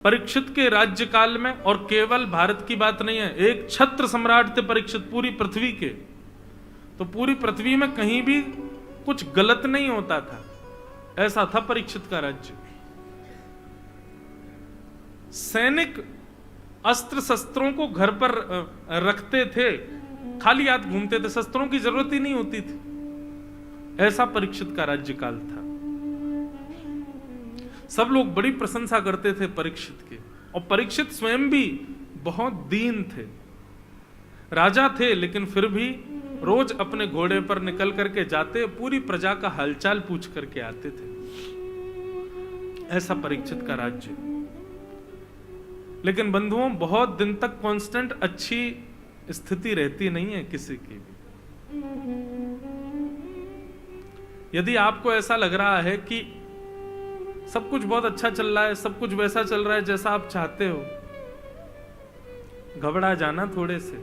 परीक्षित के राज्यकाल में, और केवल भारत की बात नहीं है, एक छत्र सम्राट थे परीक्षित पूरी पृथ्वी के, तो पूरी पृथ्वी में कहीं भी कुछ गलत नहीं होता था, ऐसा था परीक्षित का राज्य। सैनिक अस्त्र शस्त्रों को घर पर रखते थे, खाली हाथ घूमते थे, शस्त्रों की जरूरत ही नहीं होती थी, ऐसा परीक्षित का राज्यकाल था। सब लोग बड़ी प्रशंसा करते थे परीक्षित के, और परीक्षित स्वयं भी बहुत दीन थे, राजा थे, लेकिन फिर भी रोज अपने घोड़े पर निकल करके जाते, पूरी प्रजा का हालचाल पूछ करके आते थे। ऐसा परीक्षित का राज्य। लेकिन बंधुओं, बहुत दिन तक कांस्टेंट अच्छी स्थिति रहती नहीं है किसी की भी। यदि आपको ऐसा लग रहा है कि सब कुछ बहुत अच्छा चल रहा है, सब कुछ वैसा चल रहा है जैसा आप चाहते हो, घबरा जाना थोड़े से,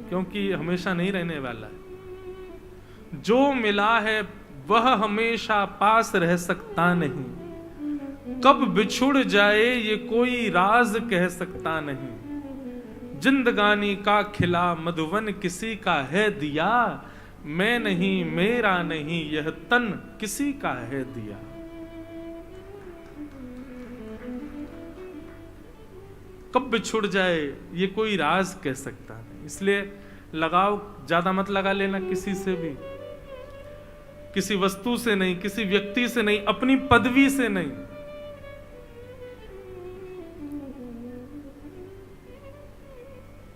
क्योंकि हमेशा नहीं रहने वाला है। जो मिला है वह हमेशा पास रह सकता नहीं, कब बिछुड़ जाए ये कोई राज कह सकता नहीं। जिंदगानी का खिला मधुवन किसी का है दिया, मैं नहीं मेरा नहीं यह तन किसी का है दिया। कब बिछुड़ जाए ये कोई राज कह सकता नहीं। इसलिए लगाव ज्यादा मत लगा लेना किसी से भी, किसी वस्तु से नहीं, किसी व्यक्ति से नहीं, अपनी पदवी से नहीं।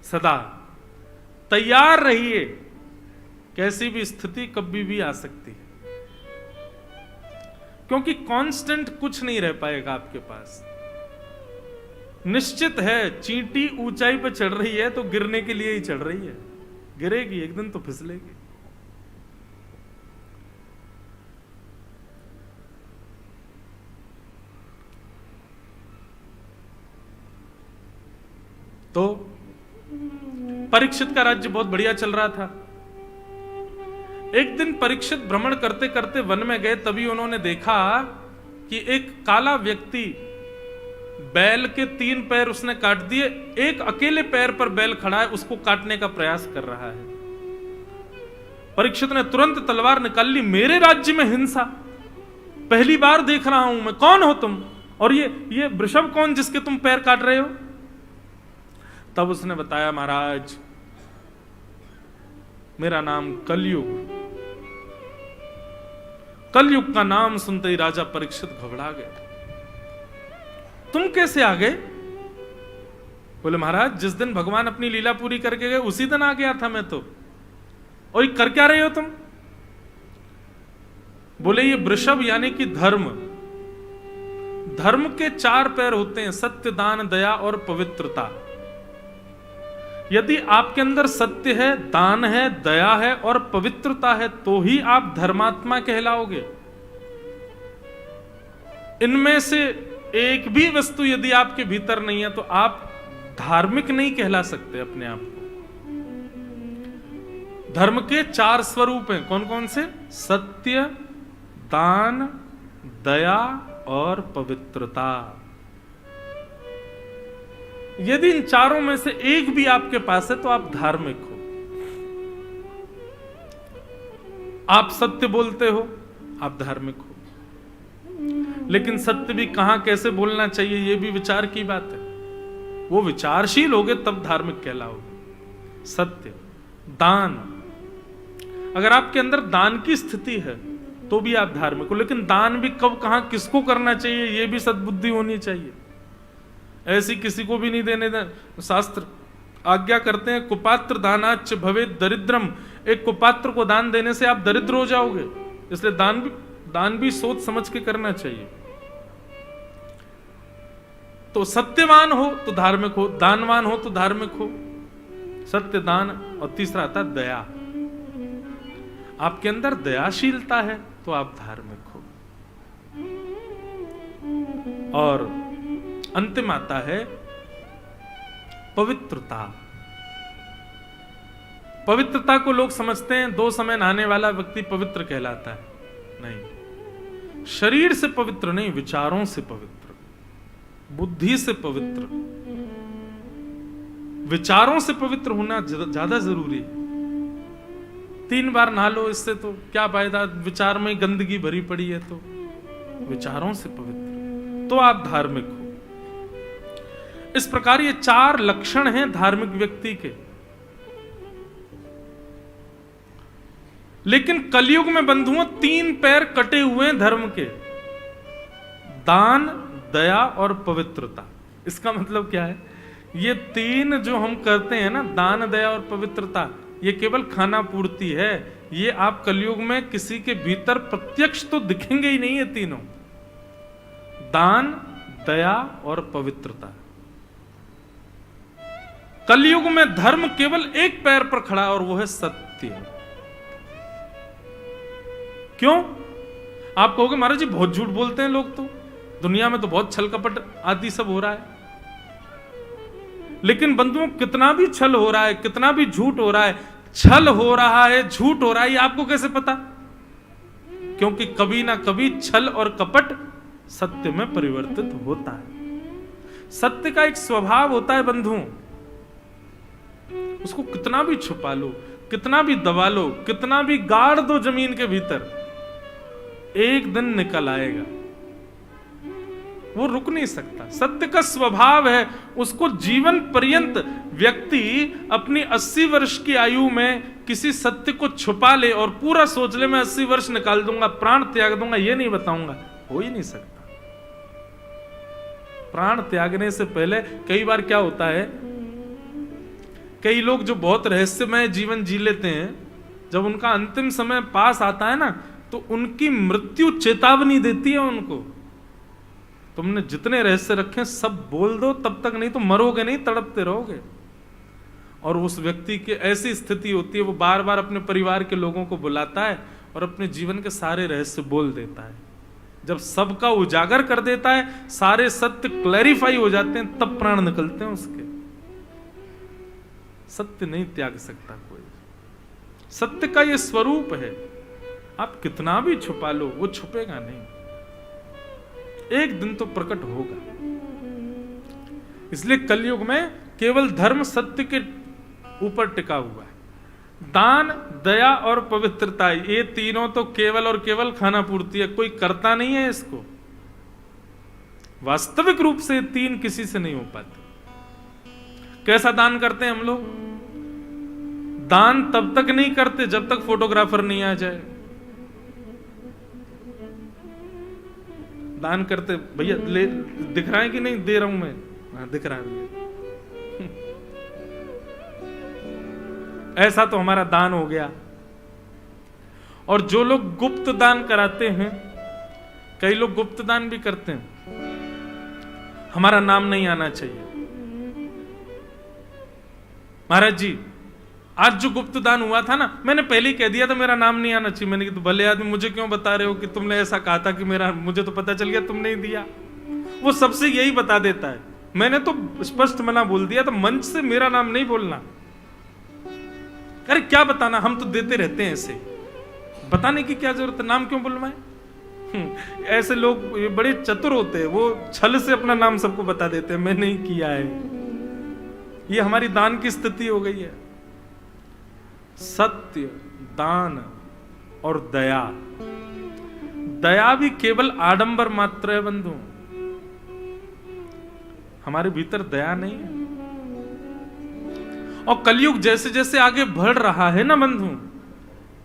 सदा तैयार रहिए, कैसी भी स्थिति कभी भी आ सकती है, क्योंकि कांस्टेंट कुछ नहीं रह पाएगा आपके पास। निश्चित है चींटी ऊंचाई पर चढ़ रही है तो गिरने के लिए ही चढ़ रही है, गिरेगी एक दिन तो फिसलेगी। तो परीक्षित का राज्य बहुत बढ़िया चल रहा था। एक दिन परीक्षित भ्रमण करते करते वन में गए, तभी उन्होंने देखा कि एक काला व्यक्ति, बैल के 3 पैर उसने काट दिए, एक अकेले पैर पर बैल खड़ा है, उसको काटने का प्रयास कर रहा है। परीक्षित ने तुरंत तलवार निकाल ली। मेरे राज्य में हिंसा, पहली बार देख रहा हूं मैं, कौन हो तुम, और ये वृषभ कौन जिसके तुम पैर काट रहे हो? तब उसने बताया, महाराज मेरा नाम कलयुग। कलयुग का नाम सुनते ही राजा परीक्षित घबरा गए। तुम कैसे आ गए? बोले, महाराज जिस दिन भगवान अपनी लीला पूरी करके गए उसी दिन आ गया था मैं तो। और ये कर क्या रहे हो तुम? बोले, ये वृषभ यानी कि धर्म। धर्म के 4 पैर होते हैं, सत्य, दान, दया और पवित्रता। यदि आपके अंदर सत्य है, दान है, दया है और पवित्रता है, तो ही आप धर्मात्मा कहलाओगे। इनमें से एक भी वस्तु यदि आपके भीतर नहीं है तो आप धार्मिक नहीं कहला सकते अपने आप को। धर्म के 4 स्वरूप हैं, कौन कौन से? सत्य, दान, दया और पवित्रता। यदि इन चारों में से एक भी आपके पास है तो आप धार्मिक हो। आप सत्य बोलते हो, आप धार्मिक हो। लेकिन सत्य भी कहां कैसे बोलना चाहिए ये भी विचार की बात है। वो विचारशील होगे तब धार्मिक कहलाओगे। सत्य, दान, अगर आपके अंदर दान की स्थिति है तो भी आप धार्मिक हो। लेकिन दान भी कब, कहां, किसको करना चाहिए ये भी सद्बुद्धि होनी चाहिए। ऐसी किसी को भी नहीं देने दें। शास्त्र आज्ञा करते हैं, कुपात्र दानाच्च भवेत् दरिद्रम। एक कुपात्र को दान देने से आप दरिद्र हो जाओगे। इसलिए दान भी सोच समझ के करना चाहिए। तो सत्यवान हो तो धार्मिक हो, दानवान हो तो धार्मिक हो। सत्य, दान, और तीसरा आता दया। आपके अंदर दयाशीलता है तो आप धार्मिक हो। और अंतिम आता है पवित्रता। पवित्रता को लोग समझते हैं 2 समय नहाने वाला व्यक्ति पवित्र कहलाता है। नहीं, शरीर से पवित्र नहीं, विचारों से पवित्र। बुद्धि से पवित्र, विचारों से पवित्र होना ज्यादा जरूरी है। 3 बार नहा लो, इससे तो क्या फायदा, विचार में गंदगी भरी पड़ी है। तो विचारों से पवित्र, तो आप धार्मिक हो। इस प्रकार ये 4 लक्षण हैं धार्मिक व्यक्ति के। लेकिन कलयुग में बंधुओं 3 पैर कटे हुए हैं धर्म के, दान, दया और पवित्रता। इसका मतलब क्या है? ये 3 जो हम करते हैं ना, दान, दया और पवित्रता, ये केवल खाना पूर्ति है। ये आप कलयुग में किसी के भीतर प्रत्यक्ष तो दिखेंगे ही नहीं ये तीनों, दान, दया और पवित्रता। कलयुग में धर्म केवल एक पैर पर खड़ा और वो है सत्य। क्यों? आप कहोगे महाराज जी बहुत झूठ बोलते हैं लोग, तो दुनिया में तो बहुत छल कपट आदि सब हो रहा है। लेकिन बंधुओं कितना भी छल हो रहा है, कितना भी झूठ हो रहा है, छल हो रहा है, झूठ हो रहा है, ये आपको कैसे पता? क्योंकि कभी ना कभी छल और कपट सत्य में परिवर्तित होता है। सत्य का एक स्वभाव होता है बंधुओं, उसको कितना भी छुपा लो, कितना भी दबा लो, कितना भी गाड़ दो जमीन के भीतर, एक दिन निकल आएगा, वो रुक नहीं सकता। सत्य का स्वभाव है, उसको जीवन पर्यंत व्यक्ति अपनी 80 वर्ष की आयु में किसी सत्य को छुपा ले और पूरा सोच ले मैं 80 वर्ष निकाल दूंगा, प्राण त्याग दूंगा, ये नहीं बताऊंगा, हो ही नहीं सकता। प्राण त्यागने से पहले कई बार क्या होता है, कई लोग जो बहुत रहस्यमय जीवन जी लेते हैं, जब उनका अंतिम समय पास आता है ना, तो उनकी मृत्यु चेतावनी देती है उनको, तुमने जितने रहस्य रखे सब बोल दो, तब तक नहीं तो मरोगे नहीं, तड़पते रहोगे। और उस व्यक्ति की ऐसी स्थिति होती है, वो बार बार अपने परिवार के लोगों को बुलाता है और अपने जीवन के सारे रहस्य बोल देता है। जब सबका उजागर कर देता है, सारे सत्य क्लैरिफाई हो जाते हैं, तब प्राण निकलते हैं उसके। सत्य नहीं त्याग सकता कोई, सत्य का ये स्वरूप है। आप कितना भी छुपा लो, वो छुपेगा नहीं, एक दिन तो प्रकट होगा। इसलिए कलयुग में केवल धर्म सत्य के ऊपर टिका हुआ है। दान, दया और पवित्रता, ये तीनों तो केवल और केवल खाना पूर्ति है, कोई करता नहीं है इसको। वास्तविक रूप से 3 किसी से नहीं हो पाते। कैसा दान करते हैं हम लोग? दान तब तक नहीं करते जब तक फोटोग्राफर नहीं आ जाए। दान करते, भैया ले, दिख रहा है कि नहीं दे रहा हूं मैं? हाँ दिख रहा है। ऐसा तो हमारा दान हो गया। और जो लोग गुप्त दान कराते हैं, कई लोग गुप्त दान भी करते हैं, हमारा नाम नहीं आना चाहिए। महाराज जी आज जो गुप्त दान हुआ था ना, मैंने पहले ही कह दिया था मेरा नाम नहीं आना चाहिए। मैंने कहा तो भले आदमी मुझे क्यों बता रहे हो कि तुमने ऐसा कहा था कि मेरा, मुझे तो पता चल गया तुमने ही दिया। वो सबसे यही बता देता है, मैंने तो स्पष्ट मना बोल दिया था, मंच से मेरा नाम नहीं बोलना। अरे क्या बताना, हम तो देते रहते हैं, ऐसे बताने की क्या जरूरत है, नाम क्यों बुलवाएं? ऐसे लोग बड़े चतुर होते हैं, वो छल से अपना नाम सबको बता देते हैं, मैं नहीं किया है। ये हमारी दान की स्थिति हो गई है। सत्य, दान और दया, दया भी केवल आडंबर मात्र है बंधु, हमारे भीतर दया नहीं है। और कलयुग जैसे जैसे आगे बढ़ रहा है ना बंधु,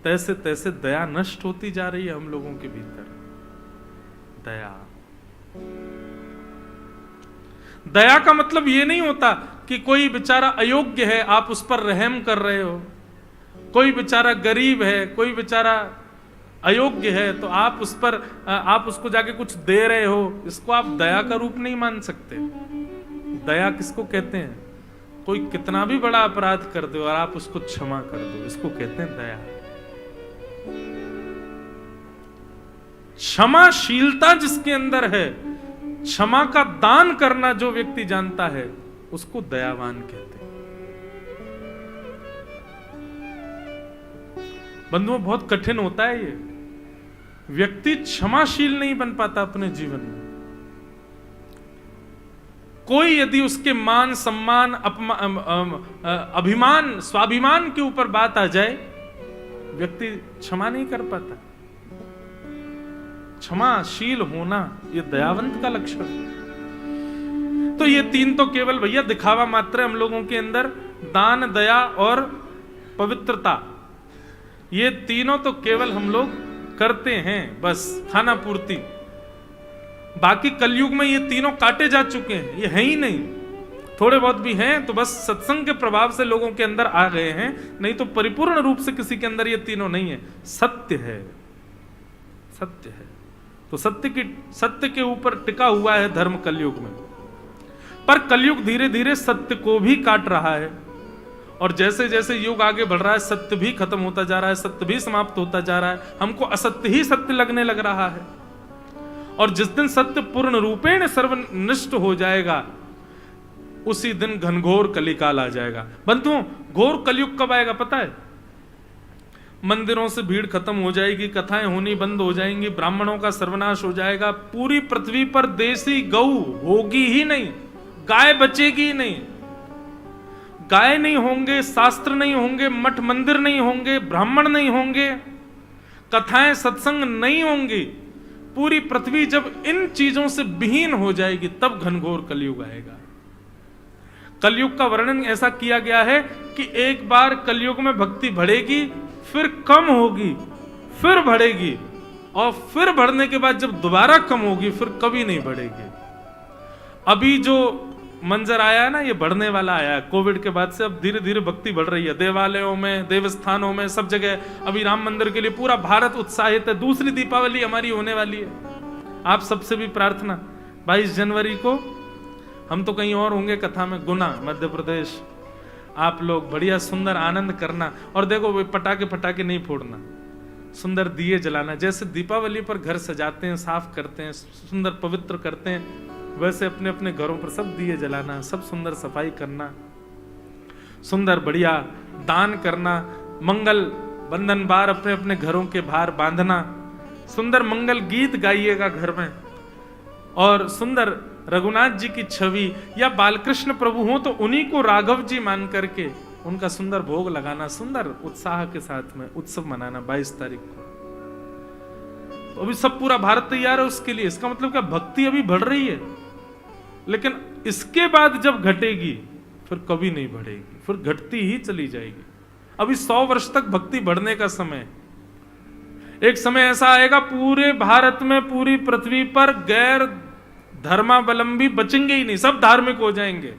तैसे तैसे दया नष्ट होती जा रही है हम लोगों के भीतर। दया, दया का मतलब ये नहीं होता कि कोई बेचारा अयोग्य है आप उस पर रहम कर रहे हो, कोई बेचारा गरीब है, कोई बेचारा अयोग्य है तो आप उस पर, आप उसको जाके कुछ दे रहे हो, इसको आप दया का रूप नहीं मान सकते। दया किसको कहते हैं? कोई कितना भी बड़ा अपराध कर दो और आप उसको क्षमा कर दो, इसको कहते हैं दया। क्षमाशीलता जिसके अंदर है, क्षमा का दान करना जो व्यक्ति जानता है, उसको दयावान कहते हैं। बंधुओं बहुत कठिन होता है ये, व्यक्ति क्षमाशील नहीं बन पाता अपने जीवन में। कोई यदि उसके मान सम्मान अभिमान स्वाभिमान के ऊपर बात आ जाए, व्यक्ति क्षमा नहीं कर पाता। क्षमाशील होना ये दयावंत का लक्षण है। तो ये तीन तो केवल भैया दिखावा मात्र है हम लोगों के अंदर, दान, दया और पवित्रता। ये तीनों तो केवल हम लोग करते हैं, बस खाना पूर्ति। बाकी कलयुग में ये तीनों काटे जा चुके हैं, ये है ही नहीं। थोड़े बहुत भी हैं तो बस सत्संग के प्रभाव से लोगों के अंदर आ गए हैं, नहीं तो परिपूर्ण रूप से किसी के अंदर ये तीनों नहीं है। सत्य है, सत्य है, तो सत्य के ऊपर टिका हुआ है धर्म कलयुग में। पर कलयुग धीरे धीरे सत्य को भी काट रहा है, और जैसे जैसे युग आगे बढ़ रहा है सत्य भी खत्म होता जा रहा है, सत्य भी समाप्त होता जा रहा है, हमको असत्य ही सत्य लगने लग रहा है। और जिस दिन सत्य पूर्ण रूपेण सर्वनिष्ठ हो जाएगा, उसी दिन घनघोर कलिकाल आ जाएगा। बंधुओं, घोर कलयुग कब आएगा पता है? मंदिरों से भीड़ खत्म हो जाएगी, कथाएं होनी बंद हो जाएंगी, ब्राह्मणों का सर्वनाश हो जाएगा, पूरी पृथ्वी पर देसी गौ होगी ही नहीं, गाय बचेगी ही नहीं। गाय नहीं होंगे, शास्त्र नहीं होंगे, मठ मंदिर नहीं होंगे, ब्राह्मण नहीं होंगे, कथाएं सत्संग नहीं होंगी। पूरी पृथ्वी जब इन चीजों से विहीन हो जाएगी, तब घनघोर कलयुग आएगा। कलयुग का वर्णन ऐसा किया गया है कि एक बार कलयुग में भक्ति बढ़ेगी, फिर कम होगी, फिर बढ़ेगी, और फिर बढ़ने के बाद जब दोबारा कम होगी, फिर कभी नहीं बढ़ेगी। अभी जो मंजर आया है ना, ये बढ़ने वाला आया है। कोविड के बाद से अब धीरे धीरे भक्ति बढ़ रही है, देवालयों में, देवस्थानों में, सब जगह। अभी राम मंदिर के लिए पूरा भारत उत्साहित है। दूसरी दीपावली हमारी होने वाली है। आप सबसे भी प्रार्थना, 22 जनवरी को हम तो कहीं और होंगे कथा में, गुना मध्य प्रदेश। आप लोग बढ़िया सुंदर आनंद करना, और देखो वे पटाखे नहीं फोड़ना, सुंदर दिए जलाना। जैसे दीपावली पर घर सजाते हैं, साफ करते हैं, सुंदर पवित्र करते हैं, वैसे अपने अपने घरों पर सब दिए जलाना, सब सुंदर सफाई करना, सुंदर बढ़िया दान करना, मंगल बंधन बार अपने अपने घरों के बाहर बांधना, सुंदर मंगल गीत गाइएगा घर में, और सुंदर रघुनाथ जी की छवि या बालकृष्ण प्रभु हो तो उन्हीं को राघव जी मान करके उनका सुंदर भोग लगाना, सुंदर उत्साह के साथ में उत्सव मनाना 22 तारीख को। तो अभी सब पूरा भारत तैयार है उसके लिए। इसका मतलब क्या, भक्ति अभी बढ़ रही है, लेकिन इसके बाद जब घटेगी फिर कभी नहीं बढ़ेगी, फिर घटती ही चली जाएगी। अभी 100 वर्ष तक भक्ति बढ़ने का समय। एक समय ऐसा आएगा पूरे भारत में, पूरी पृथ्वी पर गैर धर्मावलंबी बचेंगे ही नहीं, सब धार्मिक हो जाएंगे।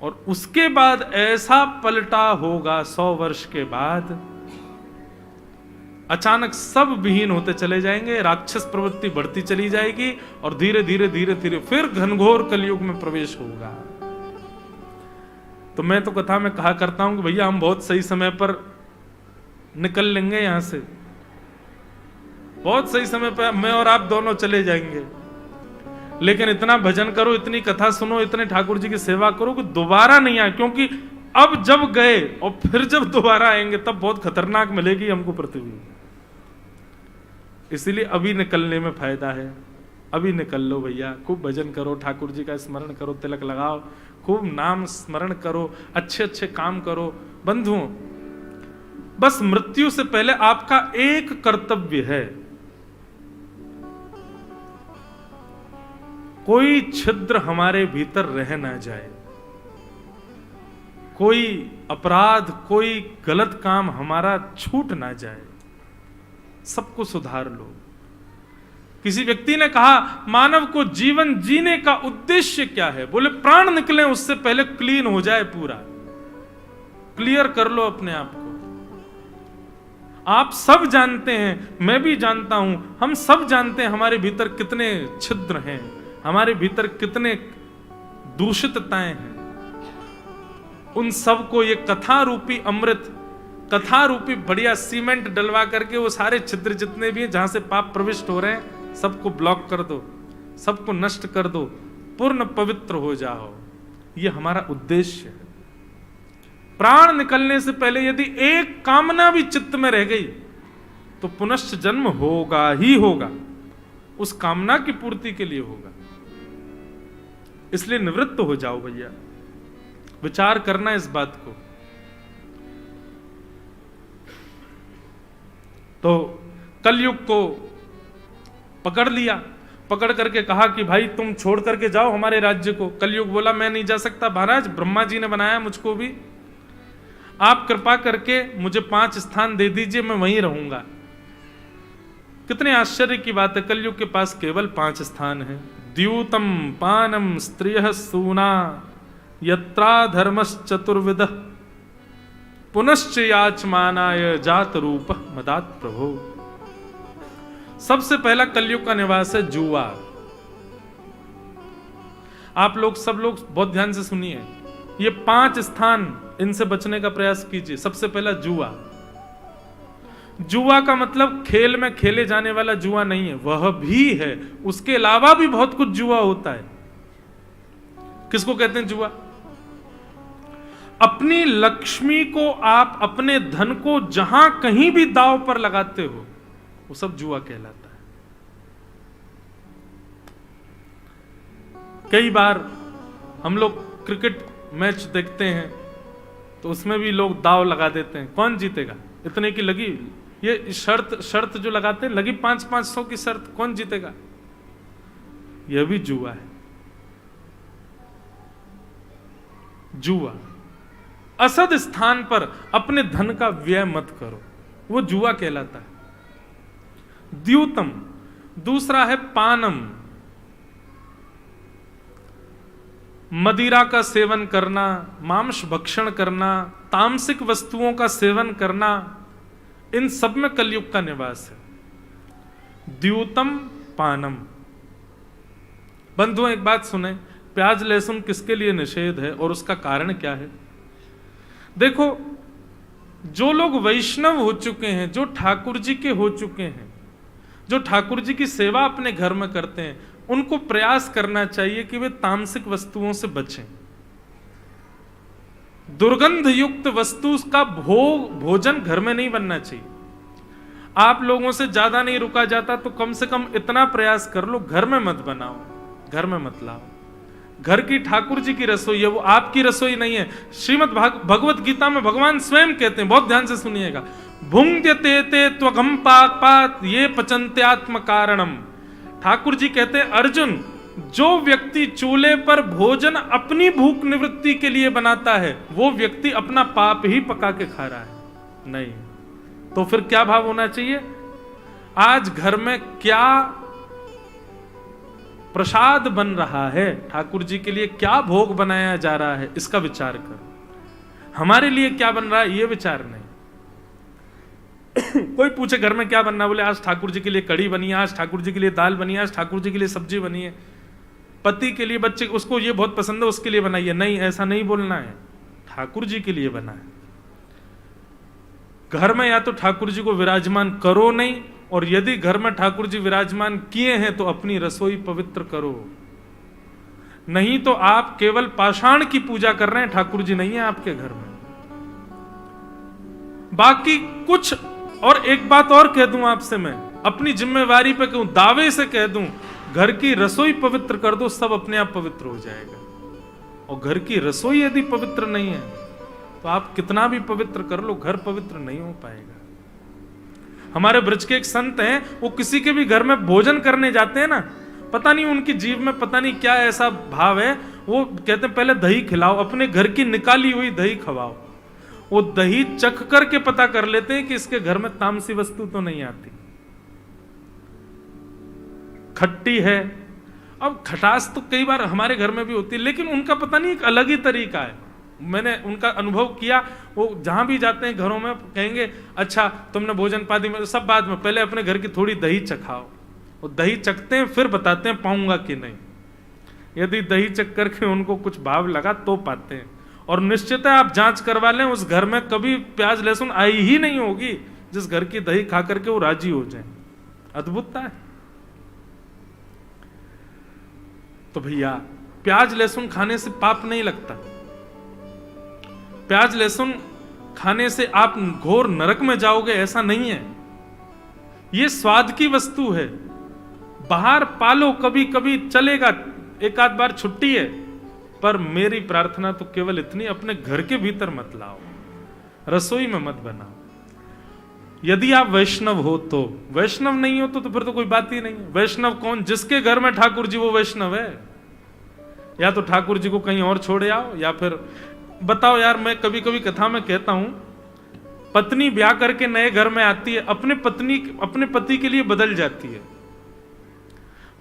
और उसके बाद ऐसा पलटा होगा 100 वर्ष के बाद, अचानक सब विहीन होते चले जाएंगे, राक्षस प्रवृत्ति बढ़ती चली जाएगी, और धीरे धीरे धीरे धीरे फिर घनघोर कलयुग में प्रवेश होगा। तो मैं तो कथा में कहा करता हूं कि भैया हम बहुत सही समय पर निकल लेंगे यहां से, बहुत सही समय पर मैं और आप दोनों चले जाएंगे। लेकिन इतना भजन करो, इतनी कथा सुनो, इतने ठाकुर जी की सेवा करो कि दोबारा नहीं आए, क्योंकि अब जब गए और फिर जब दोबारा आएंगे तब बहुत खतरनाक मिलेगी हमको पृथ्वी। इसीलिए अभी निकलने में फायदा है। अभी निकल लो भैया, खूब भजन करो, ठाकुर जी का स्मरण करो, तिलक लगाओ, खूब नाम स्मरण करो, अच्छे अच्छे काम करो। बंधुओं, बस मृत्यु से पहले आपका एक कर्तव्य है, कोई छिद्र हमारे भीतर रह ना जाए, कोई अपराध, कोई गलत काम हमारा छूट ना जाए, सबको सुधार लो। किसी व्यक्ति ने कहा मानव को जीवन जीने का उद्देश्य क्या है? बोले प्राण निकले उससे पहले क्लीन हो जाए, पूरा क्लियर कर लो अपने आप को। आप सब जानते हैं, मैं भी जानता हूं, हम सब जानते हैं हमारे भीतर कितने छिद्र हैं, हमारे भीतर कितने दूषितताएं हैं। उन सब को ये कथा रूपी अमृत, कथा रूपी बढ़िया सीमेंट डलवा करके वो सारे छिद्र जितने भी हैं जहां से पाप प्रविष्ट हो रहे हैं सबको ब्लॉक कर दो, सबको नष्ट कर दो, पूर्ण पवित्र हो जाओ। ये हमारा उद्देश्य है। प्राण निकलने से पहले यदि एक कामना भी चित्त में रह गई तो पुनश्च जन्म होगा ही होगा, उस कामना की पूर्ति के लिए होगा। इसलिए निवृत्त हो जाओ भैया, विचार करना इस बात को। तो कलयुग को पकड़ लिया, पकड़ करके कहा कि भाई तुम छोड़ करके जाओ हमारे राज्य को। कलयुग बोला मैं नहीं जा सकता महाराज, ब्रह्मा जी ने बनाया मुझको भी, आप कृपा करके मुझे 5 स्थान दे दीजिए, मैं वहीं रहूंगा। कितने आश्चर्य की बात है, कलयुग के पास केवल 5 स्थान है। द्यूतम पानम स्त्रियः सूना यत्रा धर्मश्चतुर्विद पुनश्च याचमानाय जात रूप मदात प्रभो। सबसे पहला कलयुग का निवास है जुआ। आप लोग सब लोग बहुत ध्यान से सुनिए, ये 5 स्थान, इनसे बचने का प्रयास कीजिए। सबसे पहला जुआ। जुआ का मतलब खेल में खेले जाने वाला जुआ नहीं है, वह भी है, उसके अलावा भी बहुत कुछ जुआ होता है। किसको कहते हैं जुआ? अपनी लक्ष्मी को, आप अपने धन को जहां कहीं भी दांव पर लगाते हो, वो सब जुआ कहलाता है। कई बार हम लोग क्रिकेट मैच देखते हैं तो उसमें भी लोग दांव लगा देते हैं, कौन जीतेगा, इतने की लगी, ये शर्त जो लगाते हैं, लगी 500-500 की शर्त, कौन जीतेगा, यह भी जुआ है। जुआ। असद स्थान पर अपने धन का व्यय मत करो, वो जुआ कहलाता है। द्यूतम। दूसरा है पानम, मदिरा का सेवन करना, मांस भक्षण करना, तामसिक वस्तुओं का सेवन करना, इन सब में कलयुग का निवास है। द्यूतम पानम। बंधुओं एक बात सुने, प्याज लहसुन किसके लिए निषेध है और उसका कारण क्या है? देखो, जो लोग वैष्णव हो चुके हैं, जो ठाकुर जी के हो चुके हैं, जो ठाकुर जी की सेवा अपने घर में करते हैं, उनको प्रयास करना चाहिए कि वे तामसिक वस्तुओं से बचें। दुर्गंध युक्त वस्तु का भोजन घर में नहीं बनना चाहिए। आप लोगों से ज्यादा नहीं रुका जाता तो कम से कम इतना प्रयास कर लो, घर में मत बनाओ, घर में मत लाओ। घर की ठाकुर जी की रसोई है, वो आपकी रसोई नहीं है। श्रीमद् भगवत गीता में भगवान स्वयं कहते हैं, बहुत ध्यान से सुनिएगा, भुंग्यते ते त्वगम पाक ये पचन्त्यात्म कारणम। ठाकुर जी कहते हैं, अर्जुन, जो व्यक्ति चूल्हे पर भोजन अपनी भूख निवृत्ति के लिए बनाता है, वो व्यक्ति अपना पाप ही पका के खा रहा है। नहीं तो फिर क्या भाव होना चाहिए? आज घर में क्या प्रसाद बन रहा है, ठाकुर जी के लिए क्या भोग बनाया जा रहा है, इसका विचार करो। हमारे लिए क्या बन रहा है, ये विचार नहीं। कोई पूछे घर में क्या बनना, बोले आज ठाकुर जी के लिए कड़ी बनी है, आज ठाकुर जी के लिए दाल बनी है, आज ठाकुर जी के लिए सब्जी बनी है, पति के लिए, बच्चे उसको ये बहुत पसंद है उसके लिए बनाइए। नहीं, ऐसा नहीं बोलना है, ठाकुर जी के लिए बना है। घर में या तो ठाकुर जी को विराजमान करो नहीं, और यदि घर में ठाकुर जी विराजमान किए हैं तो अपनी रसोई पवित्र करो। नहीं तो आप केवल पाषाण की पूजा कर रहे हैं, ठाकुर जी नहीं है आपके घर में। बाकी कुछ, और एक बात और कह दूं आपसे, मैं अपनी जिम्मेवारी पे कहूं, दावे से कह दूं, घर की रसोई पवित्र कर दो, सब अपने आप पवित्र हो जाएगा। और घर की रसोई यदि पवित्र नहीं है तो आप कितना भी पवित्र कर लो, घर पवित्र नहीं हो पाएगा। हमारे ब्रज के एक संत हैं, वो किसी के भी घर में भोजन करने जाते हैं ना, पता नहीं उनकी जीव में पता नहीं क्या ऐसा भाव है, वो कहते हैं पहले दही खिलाओ, अपने घर की निकाली हुई दही खवाओ। वो दही चख करके पता कर लेते हैं कि इसके घर में तामसी वस्तु तो नहीं आती, खट्टी है। अब खटास तो कई बार हमारे घर में भी होती है, लेकिन उनका पता नहीं एक अलग ही तरीका है। मैंने उनका अनुभव किया, वो जहां भी जाते हैं घरों में कहेंगे, अच्छा तुमने भोजन पाती में, सब बाद में, पहले अपने घर की थोड़ी दही चखाओ। वो दही चखते हैं, फिर बताते हैं पाऊंगा कि नहीं। यदि दही चख करके उनको कुछ भाव लगा तो पाते हैं। और निश्चित है आप जांच करवा लें, उस घर में कभी प्याज लहसुन आई ही नहीं होगी जिस घर की दही खा करके वो राजी हो जाए। अद्भुतता है। तो भैया प्याज लहसुन खाने से पाप नहीं लगता, प्याज लहसुन खाने से आप घोर नरक में जाओगे, ऐसा नहीं है। ये स्वाद की वस्तु है। बाहर पालो, कभी कभी चलेगा, एक आध बार छुट्टी है, पर मेरी प्रार्थना तो केवल इतनी, अपने घर के भीतर मत लाओ, रसोई में मत बनाओ। यदि आप वैष्णव हो तो, वैष्णव नहीं हो तो फिर तो कोई बात ही नहीं है। वैष्णव कौन? जिसके घर में ठाकुर जी वो वैष्णव है। या तो ठाकुर जी को कहीं और छोड़े आओ, या फिर बताओ यार, मैं कभी कभी कथा में कहता हूं, पत्नी ब्याह करके नए घर में आती है, अपने पति के लिए बदल जाती है।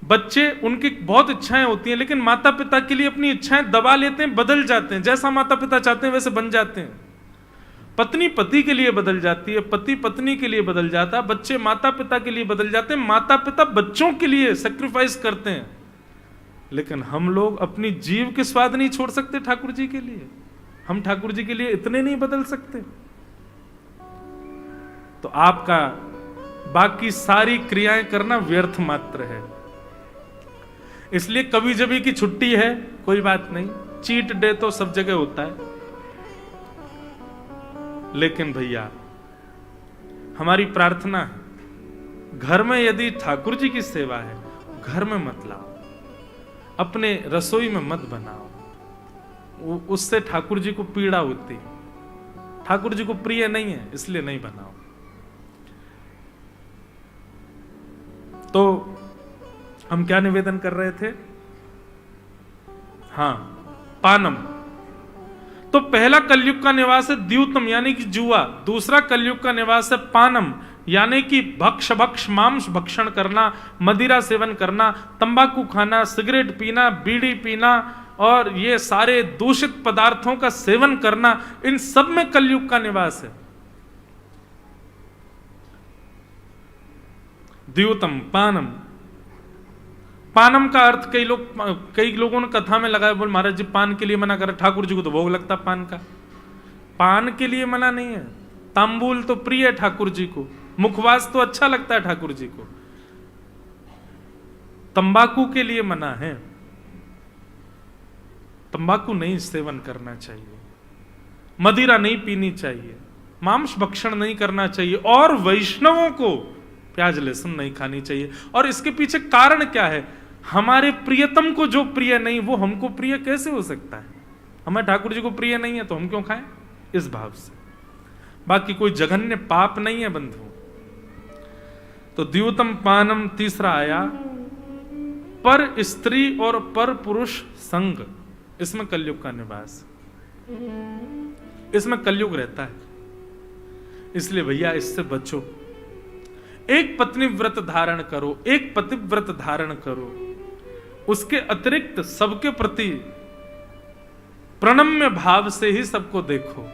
बच्चे, उनकी बहुत इच्छाएं होती हैं, लेकिन माता पिता के लिए अपनी इच्छाएं दबा लेते हैं, बदल जाते हैं, जैसा माता पिता चाहते हैं वैसे बन जाते हैं। पत्नी पति के लिए बदल जाती है, पति पत्नी के लिए बदल जाता है, बच्चे माता पिता के लिए बदल जाते हैं, माता पिता बच्चों के लिए सेक्रीफाइस करते हैं। लेकिन हम लोग अपनी जीव के स्वाद नहीं छोड़ सकते ठाकुर जी के लिए। हम ठाकुर जी के लिए इतने नहीं बदल सकते। तो आपका बाकी सारी क्रियाएं करना व्यर्थ मात्र है। इसलिए कभी जभी की छुट्टी है कोई बात नहीं, चीट डे तो सब जगह होता है, लेकिन भैया हमारी प्रार्थना है, घर में यदि ठाकुर जी की सेवा है, घर में मत लाओ, अपने रसोई में मत बनाओ, उससे ठाकुर जी को पीड़ा होती है, ठाकुर जी को प्रिय नहीं है, इसलिए नहीं बनाओ। तो हम क्या निवेदन कर रहे थे? हां, पानम। तो पहला कलयुग का निवास है द्यूतम यानी कि जुआ, दूसरा कलयुग का निवास है पानम यानी कि भक्ष मांस भक्षण करना, मदिरा सेवन करना, तंबाकू खाना, सिगरेट पीना, बीड़ी पीना और ये सारे दूषित पदार्थों का सेवन करना, इन सब में कलयुग का निवास है। द्यूतम पानम। पानम का अर्थ कई लोगों ने कथा में लगाया, बोल महाराज जी पान के लिए मना कर, ठाकुर जी को तो भोग लगता पान का। पान के लिए मना नहीं है, तांबूल तो प्रिय है ठाकुर जी को, मुखवास तो अच्छा लगता है ठाकुर जी को। तंबाकू के लिए मना है, तंबाकू नहीं सेवन करना चाहिए, मदिरा नहीं पीनी चाहिए, मांस भक्षण नहीं करना चाहिए, और वैष्णवों को प्याज लहसुन नहीं खानी चाहिए। और इसके पीछे कारण क्या है? हमारे प्रियतम को जो प्रिय नहीं वो हमको प्रिय कैसे हो सकता है? हमें ठाकुर जी को प्रिय नहीं है तो हम क्यों खाएं? इस भाव से। बाकी कोई जघन्य पाप नहीं है बंधु। तो द्यूतम पानम तीसरा आया, पर स्त्री और पर पुरुष संग, इसमें कलयुग का निवास, इसमें कलयुग रहता है, इसलिए भैया इससे बचो। एक पत्नी व्रत धारण करो, एक पति व्रत धारण करो, उसके अतिरिक्त सबके प्रति प्रणम्य भाव से ही सबको देखो,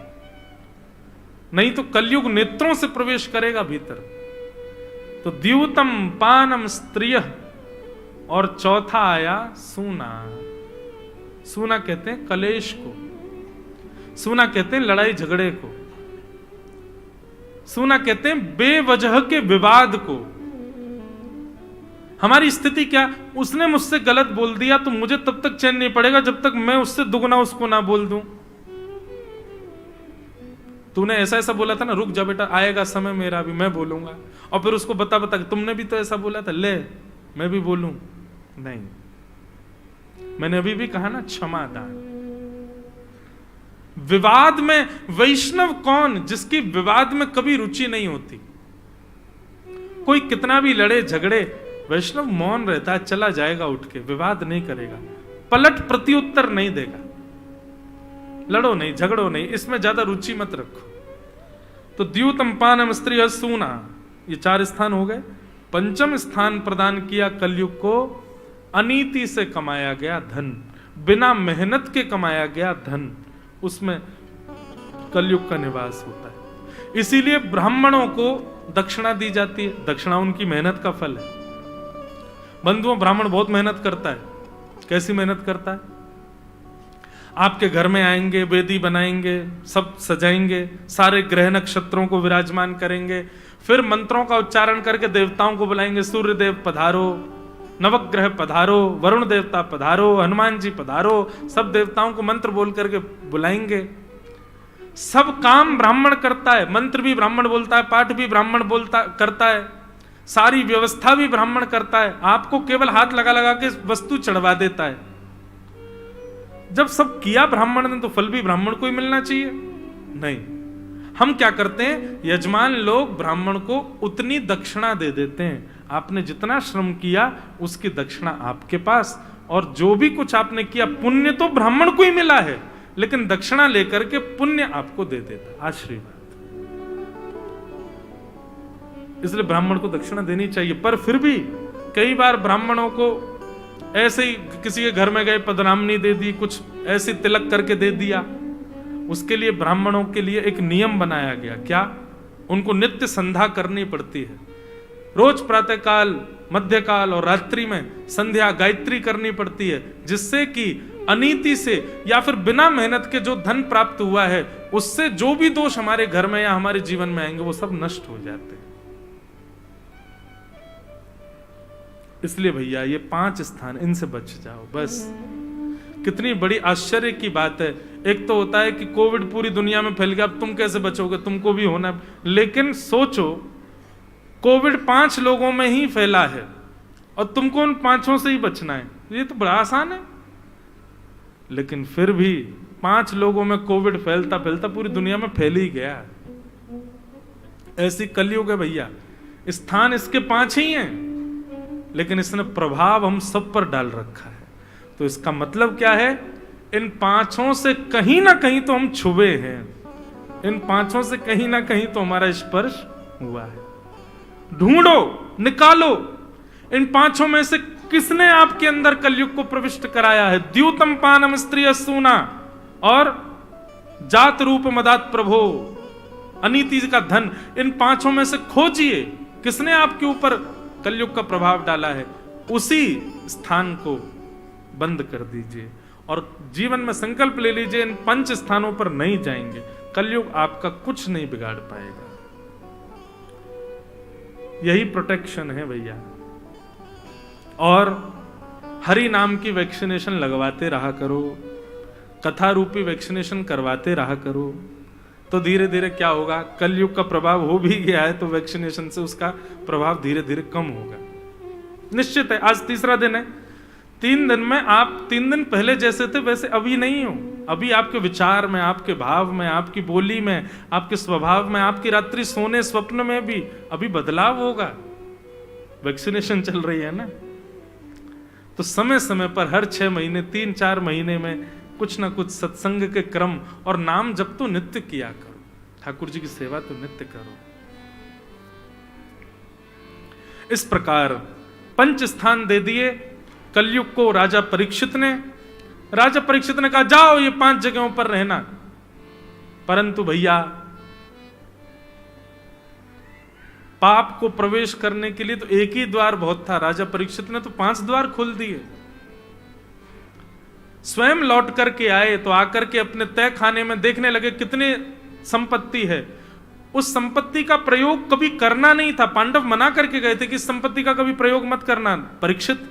नहीं तो कलयुग नेत्रों से प्रवेश करेगा भीतर। तो द्यूतम पानम स्त्रिय, और चौथा आया सूना। सूना कहते हैं कलेश को, सूना कहते हैं लड़ाई झगड़े को, सूना कहते हैं बेवजह के विवाद को। हमारी स्थिति क्या? उसने मुझसे गलत बोल दिया तो मुझे तब तक चैन नहीं पड़ेगा जब तक मैं उससे दुगना उसको ना बोल दूं। तूने ऐसा ऐसा बोला था ना, रुक जा बेटा, आएगा समय मेरा भी, मैं बोलूंगा। और फिर उसको बता तुमने भी तो ऐसा बोला था, ले मैं भी बोलूं। नहीं, मैंने अभी भी कहा ना, क्षमा दान। विवाद में वैष्णव कौन? जिसकी विवाद में कभी रुचि नहीं होती। कोई कितना भी लड़े झगड़े, वैष्णव मौन रहता है, चला जाएगा उठ के, विवाद नहीं करेगा, पलट प्रत्युत्तर नहीं देगा। लड़ो नहीं, झगड़ो नहीं, इसमें ज्यादा रुचि मत रखो। तो द्यूतम पानम स्त्री सूना, ये 4 स्थान हो गए। पंचम स्थान प्रदान किया कलयुग को अनीति से कमाया गया धन, बिना मेहनत के कमाया गया धन, उसमें कलयुग का निवास होता है। इसीलिए ब्राह्मणों को दक्षिणा दी जाती है, दक्षिणा उनकी मेहनत का फल है। बंधुओं, ब्राह्मण बहुत मेहनत करता है। कैसी मेहनत करता है? आपके घर में आएंगे, वेदी बनाएंगे, सब सजाएंगे, सारे ग्रह नक्षत्रों को विराजमान करेंगे, फिर मंत्रों का उच्चारण करके देवताओं को बुलाएंगे, सूर्य देव पधारो, नवग्रह पधारो, वरुण देवता पधारो, हनुमान जी पधारो, सब देवताओं को मंत्र बोल करके बुलाएंगे। सब काम ब्राह्मण करता है, मंत्र भी ब्राह्मण बोलता है, पाठ भी ब्राह्मण करता है, सारी व्यवस्था भी ब्राह्मण करता है। आपको केवल हाथ लगा लगा के वस्तु चढ़वा देता है। जब सब किया ब्राह्मण ने तो फल भी ब्राह्मण को ही मिलना चाहिए? नहीं, हम क्या करते हैं, यजमान लोग ब्राह्मण को उतनी दक्षिणा दे देते हैं, आपने जितना श्रम किया उसकी दक्षिणा आपके पास, और जो भी कुछ आपने किया पुण्य तो ब्राह्मण को ही मिला है, लेकिन दक्षिणा लेकर के पुण्य आपको दे देता, आशीर्वाद। इसलिए ब्राह्मण को दक्षिणा देनी चाहिए। पर फिर भी कई बार ब्राह्मणों को ऐसे ही किसी के घर में गए, पदनामनी दे दी, कुछ ऐसे तिलक करके दे दिया, उसके लिए ब्राह्मणों के लिए एक नियम बनाया गया। क्या? उनको नित्य संध्या करनी पड़ती है, रोज प्रातःकाल, मध्यकाल और रात्रि में संध्या गायत्री करनी पड़ती है, जिससे कि अनीति से या फिर बिना मेहनत के जो धन प्राप्त हुआ है उससे जो भी दोष हमारे घर में या हमारे जीवन में आएंगे वो सब नष्ट हो जाते हैं। इसलिए भैया ये 5 स्थान, इनसे बच जाओ बस। कितनी बड़ी आश्चर्य की बात है। एक तो होता है कि कोविड पूरी दुनिया में फैल गया, अब तुम कैसे बचोगे, तुमको भी होना। लेकिन सोचो, कोविड 5 लोगों में ही फैला है और तुमको उन 5 से ही बचना है, ये तो बड़ा आसान है। लेकिन फिर भी 5 लोगों में कोविड फैलता फैलता पूरी दुनिया में फैल ही गया। ऐसी कलयुग है भैया। स्थान इसके 5 ही हैं, लेकिन इसने प्रभाव हम सब पर डाल रखा है। तो इसका मतलब क्या है, इन 5 से कहीं ना कहीं तो हम छुए हैं, इन 5 से कहीं ना कहीं तो हमारा स्पर्श हुआ है। ढूंढो, निकालो, इन 5 में से किसने आपके अंदर कलयुग को प्रविष्ट कराया है। द्यूतम पानम स्त्रिय सूना और जात रूप मदात प्रभो, अनीति का धन, इन 5 में से खोजिए किसने आपके ऊपर कलयुग का प्रभाव डाला है। उसी स्थान को बंद कर दीजिए और जीवन में संकल्प ले लीजिए, इन 5 स्थानों पर नहीं जाएंगे, कलयुग आपका कुछ नहीं बिगाड़ पाएगा। यही प्रोटेक्शन है भैया। और हरि नाम की वैक्सीनेशन लगवाते रहा करो, कथा रूपी वैक्सीनेशन करवाते रहा करो, तो धीरे धीरे क्या होगा, कलयुग का प्रभाव हो भी गया है तो वैक्सीनेशन से उसका प्रभाव धीरे धीरे कम होगा। निश्चित है। आज 3रा दिन है, 3 दिन में आप 3 दिन पहले जैसे थे वैसे अभी नहीं हो। अभी आपके विचार में, आपके भाव में, आपकी बोली में, आपके स्वभाव में, आपकी रात्रि सोने स्वप्न में भी अभी बदलाव होगा। वैक्सीनेशन चल रही है ना, तो समय समय पर हर 6 महीने, 3-4 महीने में कुछ ना कुछ सत्संग के क्रम और नाम जप तो नित्य किया करो, ठाकुर जी की सेवा तो नित्य करो। इस प्रकार 5 स्थान दे दिए कलयुग को राजा परीक्षित ने। राजा परीक्षित ने कहा जाओ ये 5 जगहों पर रहना। परंतु भैया पाप को प्रवेश करने के लिए तो एक ही द्वार बहुत था, राजा परीक्षित ने तो 5 द्वार खोल दिए। स्वयं लौट करके आए तो आकर के अपने तय खाने में देखने लगे कितनी संपत्ति है। उस संपत्ति का प्रयोग कभी करना नहीं था, पांडव मना करके गए थे कि इस संपत्ति का कभी प्रयोग मत करना परीक्षित।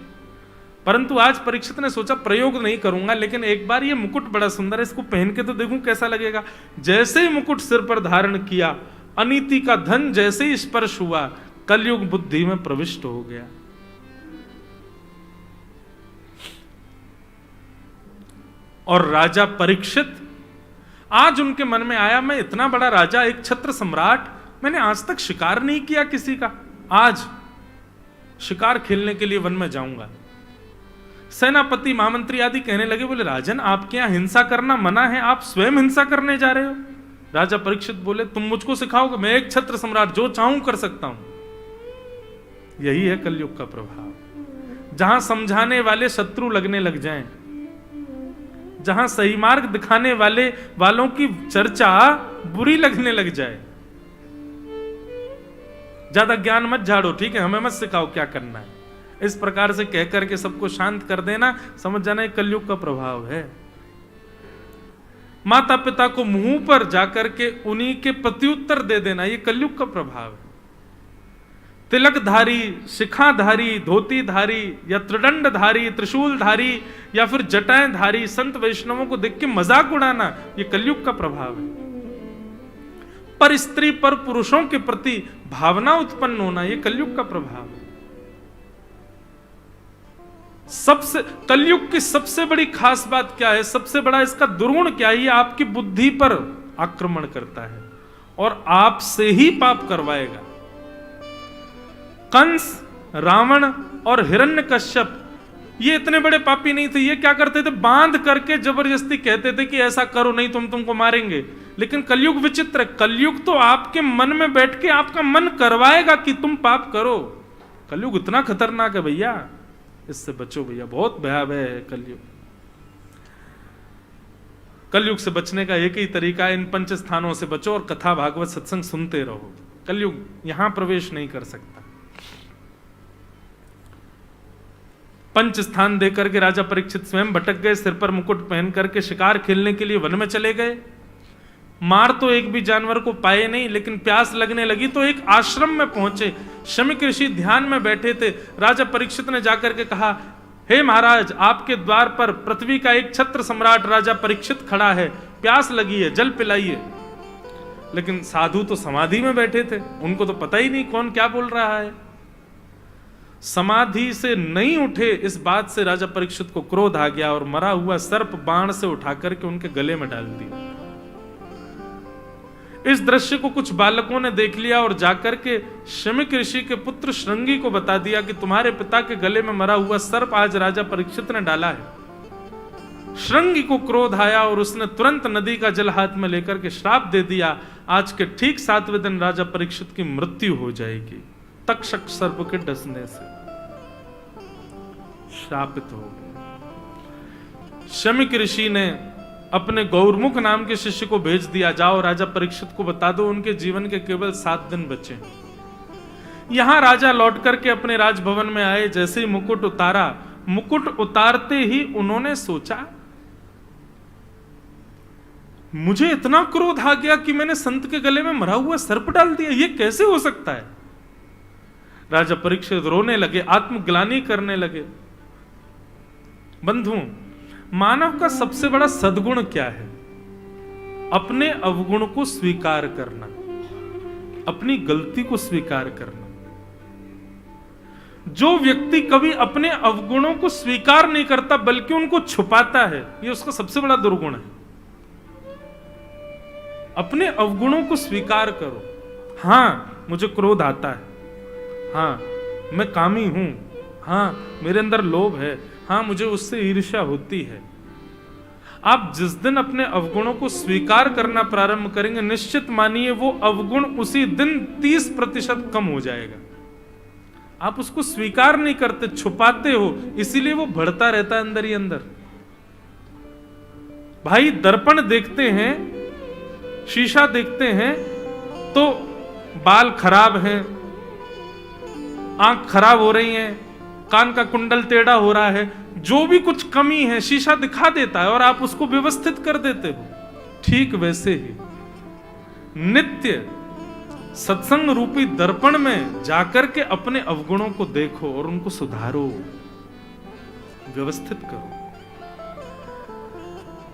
परंतु आज परीक्षित ने सोचा प्रयोग नहीं करूंगा, लेकिन एक बार ये मुकुट बड़ा सुंदर है, इसको पहन के तो देखूं कैसा लगेगा। जैसे ही मुकुट सिर पर धारण किया, अनीति का धन जैसे ही स्पर्श हुआ, कलयुग बुद्धि में प्रविष्ट हो गया। और राजा परीक्षित, आज उनके मन में आया मैं इतना बड़ा राजा, एक छत्र सम्राट, मैंने आज तक शिकार नहीं किया किसी का, आज शिकार खेलने के लिए वन में जाऊंगा। सेनापति महामंत्री आदि कहने लगे, बोले राजन आपके यहां हिंसा करना मना है, आप स्वयं हिंसा करने जा रहे हो। राजा परीक्षित बोले तुम मुझको सिखाओगे, मैं एक छत्र सम्राट जो चाहूं कर सकता हूं। यही है कलयुग का प्रभाव। जहां समझाने वाले शत्रु लगने लग जाएं, जहां सही मार्ग दिखाने वालों की चर्चा बुरी लगने लग जाए। ज्यादा ज्ञान मत झाड़ो, ठीक है, हमें मत सिखाओ क्या करना है, इस प्रकार से कहकर के सबको शांत कर देना, समझ जाना कलयुग का प्रभाव है। माता पिता को मुंह पर जाकर के उन्हीं के प्रत्युत्तर दे देना, ये कलयुग का प्रभाव है। तिलकधारी, शिखाधारी, धोतीधारी या त्रिदंडधारी, त्रिशूलधारी या फिर जटाएंधारी संत वैष्णवों को देख के मजाक उड़ाना, ये कलयुग का प्रभाव है। पर स्त्री पर पुरुषों के प्रति भावना उत्पन्न होना, ये कलयुग का प्रभाव है। सबसे कलयुग की सबसे बड़ी खास बात क्या है, सबसे बड़ा इसका दुर्गुण क्या है? ये आपकी बुद्धि पर आक्रमण करता है और आपसे ही पाप करवाएगा। कंस, रावण और हिरण्यकश्यप ये इतने बड़े पापी नहीं थे। ये क्या करते थे? बांध करके जबरदस्ती कहते थे कि ऐसा करो नहीं तुमको मारेंगे। लेकिन कलयुग विचित्र है। कलयुग तो आपके मन में बैठ के आपका मन करवाएगा कि तुम पाप करो। कलयुग इतना खतरनाक है भैया, इससे बचो भैया, बहुत भयावह है कलयुग। कलयुग से बचने का एक ही तरीका है, इन पंच स्थानों से बचो और कथा भागवत सत्संग सुनते रहो। कलयुग यहां प्रवेश नहीं कर सकता। पंच स्थान देकर के राजा परीक्षित स्वयं भटक गए, सिर पर मुकुट पहन करके शिकार खेलने के लिए वन में चले गए। मार तो एक भी जानवर को पाए नहीं, लेकिन प्यास लगने लगी तो एक आश्रम में पहुंचे। शमीक ऋषि ध्यान में बैठे थे। राजा परीक्षित ने जाकर के कहा, हे महाराज, आपके द्वार पर पृथ्वी का एक छत्र सम्राट राजा परीक्षित खड़ा है, प्यास लगी है, जल पिलाइए। लेकिन साधु तो समाधि में बैठे थे, उनको तो पता ही नहीं कौन क्या बोल रहा है। समाधि से नहीं उठे, इस बात से राजा परीक्षित को क्रोध आ गया और मरा हुआ सर्प बाण से उठाकर के उनके गले में डाल दिया। इस दृश्य को कुछ बालकों ने देख लिया और जाकर के शमीक ऋषि के पुत्र श्रृंगी को बता दिया कि तुम्हारे पिता के गले में मरा हुआ सर्प आज राजा परीक्षित ने डाला है। श्रृंगी को क्रोध आया और उसने तुरंत नदी का जल हाथ में लेकर के श्राप दे दिया, आज के ठीक 7वें दिन राजा परीक्षित की मृत्यु हो जाएगी। तक्षक सर्प के डसने से श्रापित हो गए। शमीक ऋषि ने अपने गौरमुख नाम के शिष्य को भेज दिया, जाओ राजा परीक्षित को बता दो उनके जीवन के केवल 7 दिन बचे। यहां राजा लौट करके अपने राजभवन में आए। जैसे ही मुकुट उतारा, मुकुट उतारते ही उन्होंने सोचा, मुझे इतना क्रोध आ गया कि मैंने संत के गले में मरा हुआ सर्प डाल दिया, ये कैसे हो सकता है? राजा परीक्षित रोने लगे, आत्मग्लानि करने लगे। बंधुओं, मानव का सबसे बड़ा सद्गुण क्या है? अपने अवगुण को स्वीकार करना, अपनी गलती को स्वीकार करना। जो व्यक्ति कभी अपने अवगुणों को स्वीकार नहीं करता बल्कि उनको छुपाता है, यह उसका सबसे बड़ा दुर्गुण है। अपने अवगुणों को स्वीकार करो। हां, मुझे क्रोध आता है, हां मैं कामी हूं, हां मेरे अंदर लोभ है, हां मुझे उससे ईर्ष्या होती है। आप जिस दिन अपने अवगुणों को स्वीकार करना प्रारंभ करेंगे, निश्चित मानिए वो अवगुण उसी दिन 30% कम हो जाएगा। आप उसको स्वीकार नहीं करते, छुपाते हो, इसीलिए वो बढ़ता रहता है अंदर ही अंदर। भाई, दर्पण देखते हैं, शीशा देखते हैं तो बाल खराब हैं, आंख खराब हो रही है, कान का कुंडल टेढ़ा हो रहा है, जो भी कुछ कमी है शीशा दिखा देता है और आप उसको व्यवस्थित कर देते हो। ठीक वैसे ही नित्य सत्संग रूपी दर्पण में जाकर के अपने अवगुणों को देखो और उनको सुधारो, व्यवस्थित करो।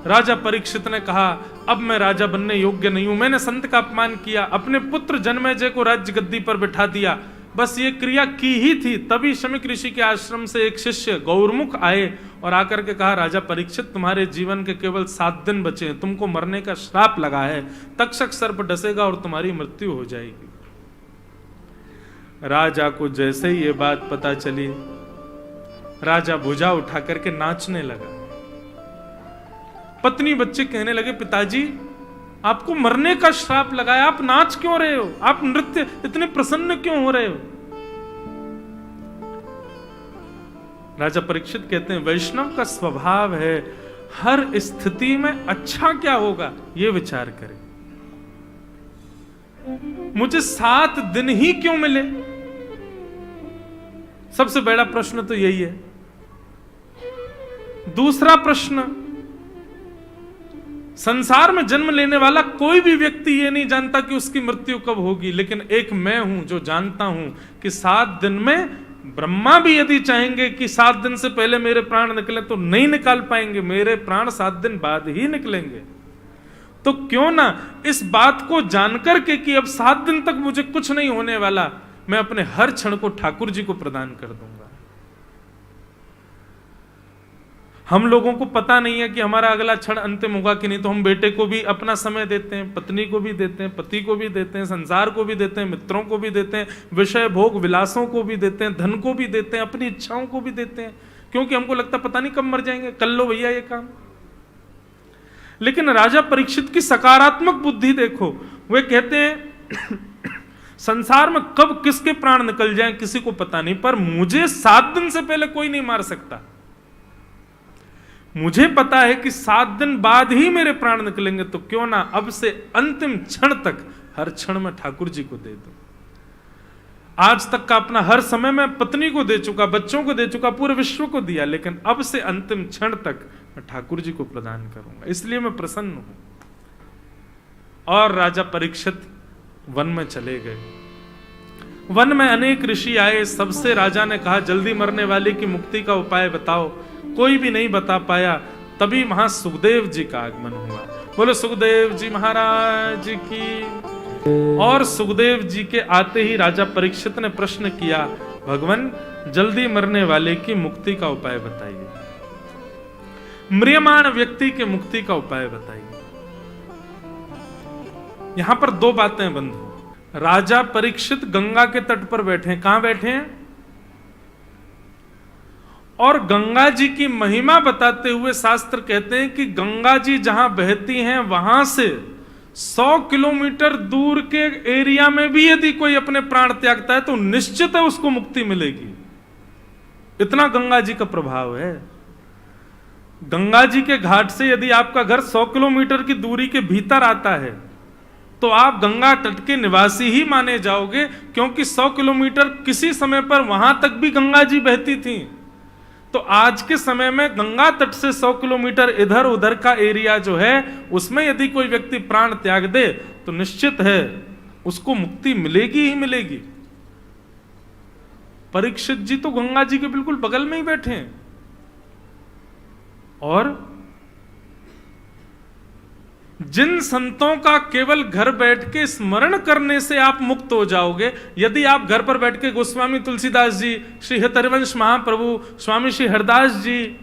राजा परीक्षित ने कहा, अब मैं राजा बनने योग्य नहीं हूं, मैंने संत का अपमान किया, अपने पुत्र जन्मेजय को राज्य गद्दी पर बिठा दिया, बस ये क्रिया की ही थी। तभी शमीक ऋषि के आश्रम से एक शिष्य गौरमुख आए और आकर के कहा, राजा परीक्षित, तुम्हारे जीवन के केवल 7 दिन बचे हैं, तुमको मरने का श्राप लगा है, तक्षक सर्प डसेगा और तुम्हारी मृत्यु हो जाएगी। राजा को जैसे ही ये बात पता चली, राजा भुजा उठा करके नाचने लगा। पत्नी बच्चे कहने लगे, पिताजी आपको मरने का श्राप लगाया, आप नाच क्यों रहे हो, आप नृत्य इतने प्रसन्न क्यों हो रहे हो? राजा परीक्षित कहते हैं, वैष्णव का स्वभाव है हर स्थिति में अच्छा क्या होगा यह विचार करें। मुझे 7 दिन ही क्यों मिले? सबसे बड़ा प्रश्न तो यही है। दूसरा प्रश्न, संसार में जन्म लेने वाला कोई भी व्यक्ति ये नहीं जानता कि उसकी मृत्यु कब होगी, लेकिन एक मैं हूं जो जानता हूं कि 7 दिन में, ब्रह्मा भी यदि चाहेंगे कि 7 दिन से पहले मेरे प्राण निकले तो नहीं निकाल पाएंगे, मेरे प्राण 7 दिन बाद ही निकलेंगे। तो क्यों ना इस बात को जानकर के कि अब 7 दिन तक मुझे कुछ नहीं होने वाला, मैं अपने हर क्षण को ठाकुर जी को प्रदान कर दूंगा। हम लोगों को पता नहीं है कि हमारा अगला क्षण अंतिम होगा कि नहीं, तो हम बेटे को भी अपना समय देते हैं, पत्नी को भी देते हैं, पति को भी देते हैं, संसार को भी देते हैं, मित्रों को भी देते हैं, विषय भोग विलासों को भी देते हैं, धन को भी देते हैं, अपनी इच्छाओं को भी देते हैं, क्योंकि हमको लगता पता नहीं कब मर जाएंगे, कर लो भैया ये काम। लेकिन राजा परीक्षित की सकारात्मक बुद्धि देखो, वे कहते हैं संसार में कब किसके प्राण निकल जाएं किसी को पता नहीं, पर मुझे 7 दिन से पहले कोई नहीं मार सकता। मुझे पता है कि 7 दिन बाद ही मेरे प्राण निकलेंगे, तो क्यों ना अब से अंतिम क्षण तक हर क्षण में ठाकुर जी को दे दूं। आज तक का अपना हर समय में पत्नी को दे चुका, बच्चों को दे चुका, पूरे विश्व को दिया, लेकिन अब से अंतिम क्षण तक मैं ठाकुर जी को प्रदान करूंगा, इसलिए मैं प्रसन्न हूं। और राजा परीक्षित वन में चले गए। वन में अनेक ऋषि आए, सबसे राजा ने कहा जल्दी मरने वाले की मुक्ति का उपाय बताओ। कोई भी नहीं बता पाया। तभी वहां सुखदेव जी का आगमन हुआ। बोलो सुखदेव जी महाराज की। और सुखदेव जी के आते ही राजा परीक्षित ने प्रश्न किया, भगवान जल्दी मरने वाले की मुक्ति का उपाय बताइए, म्रियमाण व्यक्ति के मुक्ति का उपाय बताइए। यहां पर 2 बातें बंधु। राजा परीक्षित गंगा के तट पर बैठे हैं। कहां बैठे हैं? और गंगा जी की महिमा बताते हुए शास्त्र कहते हैं कि गंगा जी जहां बहती हैं वहां से 100 किलोमीटर दूर के एरिया में भी यदि कोई अपने प्राण त्यागता है तो निश्चित है उसको मुक्ति मिलेगी। इतना गंगा जी का प्रभाव है। गंगा जी के घाट से यदि आपका घर 100 किलोमीटर की दूरी के भीतर आता है तो आप गंगा तट के निवासी ही माने जाओगे, क्योंकि 100 किलोमीटर किसी समय पर वहां तक भी गंगा जी बहती थी। तो आज के समय में गंगा तट से 100 किलोमीटर इधर उधर का एरिया जो है उसमें यदि कोई व्यक्ति प्राण त्याग दे तो निश्चित है उसको मुक्ति मिलेगी ही मिलेगी। परीक्षित जी तो गंगा जी के बिल्कुल बगल में ही बैठे हैं और जिन संतों का केवल घर बैठ के स्मरण करने से आप मुक्त हो जाओगे, यदि आप घर पर बैठ के गोस्वामी तुलसीदास जी, श्री हरिवंश महाप्रभु, स्वामी श्री हरदास जी,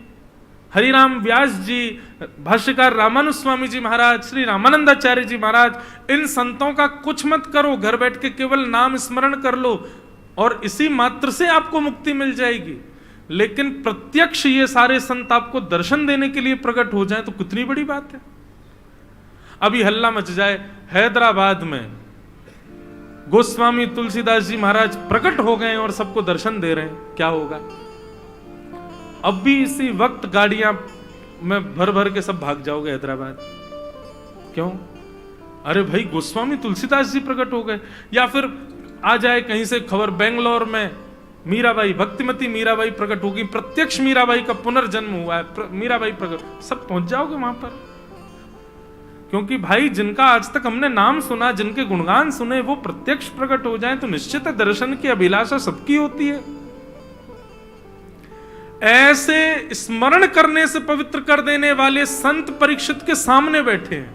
हरिराम व्यास जी, भाष्यकार रामानुज स्वामी जी महाराज, श्री रामानंदाचार्य जी महाराज, इन संतों का कुछ मत करो, घर बैठ के केवल नाम स्मरण कर लो और इसी मात्र से आपको मुक्ति मिल जाएगी। लेकिन प्रत्यक्ष ये सारे संत आपको दर्शन देने के लिए प्रकट हो जाए तो कितनी बड़ी बात है। अभी हल्ला मच जाए हैदराबाद में गोस्वामी तुलसीदास जी महाराज प्रकट हो गए और सबको दर्शन दे रहे हैं, क्या होगा? अब भी इसी वक्त गाड़ियां में भर भर के सब भाग जाओगे हैदराबाद। क्यों? अरे भाई गोस्वामी तुलसीदास जी प्रकट हो गए। या फिर आ जाए कहीं से खबर बेंगलोर में मीराबाई, भक्तिमती मीराबाई प्रकट होगी, प्रत्यक्ष मीराबाई का पुनर्जन्म हुआ है, मीराबाई प्रकट, सब पहुंच जाओगे वहां पर। क्योंकि भाई जिनका आज तक हमने नाम सुना, जिनके गुणगान सुने, वो प्रत्यक्ष प्रकट हो जाएं तो निश्चित है दर्शन की अभिलाषा सबकी होती है। ऐसे स्मरण करने से पवित्र कर देने वाले संत परीक्षित के सामने बैठे हैं।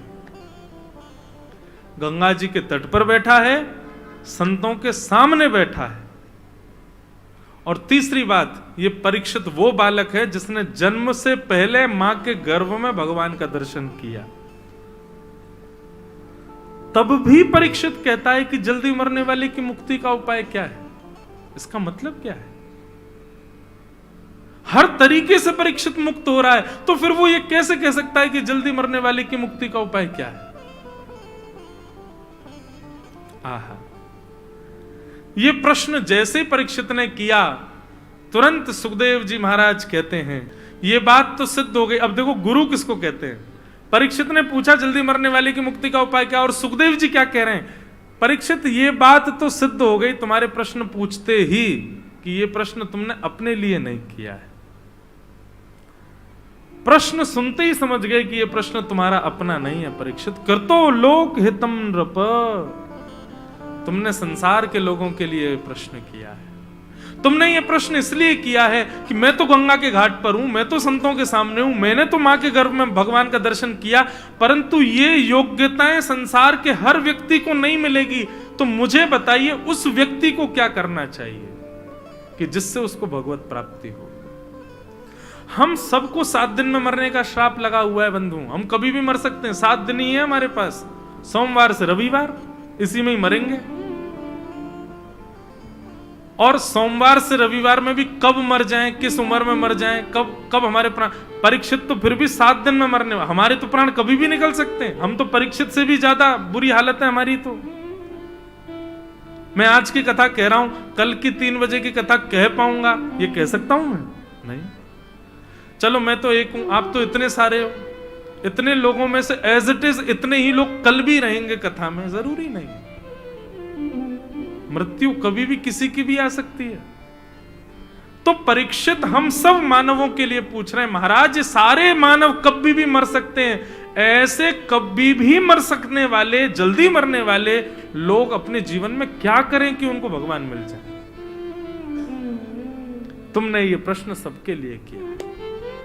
गंगा जी के तट पर बैठा है, संतों के सामने बैठा है। और तीसरी बात, ये परीक्षित वो बालक है जिसने जन्म से पहले मां के गर्भ में भगवान का दर्शन किया। तब भी परीक्षित कहता है कि जल्दी मरने वाले की मुक्ति का उपाय क्या है। इसका मतलब क्या है? हर तरीके से परीक्षित मुक्त हो रहा है, तो फिर वो ये कैसे कह सकता है कि जल्दी मरने वाले की मुक्ति का उपाय क्या है? आहा, ये प्रश्न जैसे परीक्षित ने किया, तुरंत सुखदेव जी महाराज कहते हैं ये बात तो सिद्ध हो गई। अब देखो गुरु किसको कहते हैं। परीक्षित ने पूछा जल्दी मरने वाले की मुक्ति का उपाय क्या, और सुखदेव जी क्या कह रहे हैं? परीक्षित ये बात तो सिद्ध हो गई तुम्हारे प्रश्न पूछते ही कि ये प्रश्न तुमने अपने लिए नहीं किया है। प्रश्न सुनते ही समझ गए कि ये प्रश्न तुम्हारा अपना नहीं है। परीक्षित करतो लोक हितम नृप, तुमने संसार के लोगों के लिए प्रश्न किया है। तुमने ये प्रश्न इसलिए किया है कि मैं तो गंगा के घाट पर हूं, मैं तो संतों के सामने हूं, मैंने तो मां के गर्भ में भगवान का दर्शन किया, परंतु ये योग्यताएं संसार के हर व्यक्ति को नहीं मिलेगी। तो मुझे बताइए उस व्यक्ति को क्या करना चाहिए कि जिससे उसको भगवत प्राप्ति हो। हम सबको 7 दिन में मरने का श्राप लगा हुआ है बंधु, हम कभी भी मर सकते हैं। 7 दिन ही है हमारे पास, सोमवार से रविवार, इसी में ही मरेंगे। और सोमवार से रविवार में भी कब मर जाएं, किस उम्र में मर जाएं, कब हमारे प्राण। परीक्षित तो फिर भी 7 दिन में मरने, हमारे तो प्राण कभी भी निकल सकते हैं। हम तो परीक्षित से भी ज्यादा बुरी हालत है हमारी। तो मैं आज की कथा कह रहा हूं, कल की 3 बजे की कथा कह पाऊंगा, ये कह सकता हूं मैं? नहीं। चलो मैं तो एक हूं, आप तो इतने सारे हो। इतने लोगों में से एज इट इज इतने ही लोग कल भी रहेंगे कथा में, जरूरी नहीं। मृत्यु कभी भी किसी की भी आ सकती है। तो परीक्षित हम सब मानवों के लिए पूछ रहे हैं, महाराज ये सारे मानव कभी भी मर सकते हैं, ऐसे कभी भी मर सकने वाले, जल्दी मरने वाले लोग अपने जीवन में क्या करें कि उनको भगवान मिल जाए? तुमने ये प्रश्न सबके लिए किया।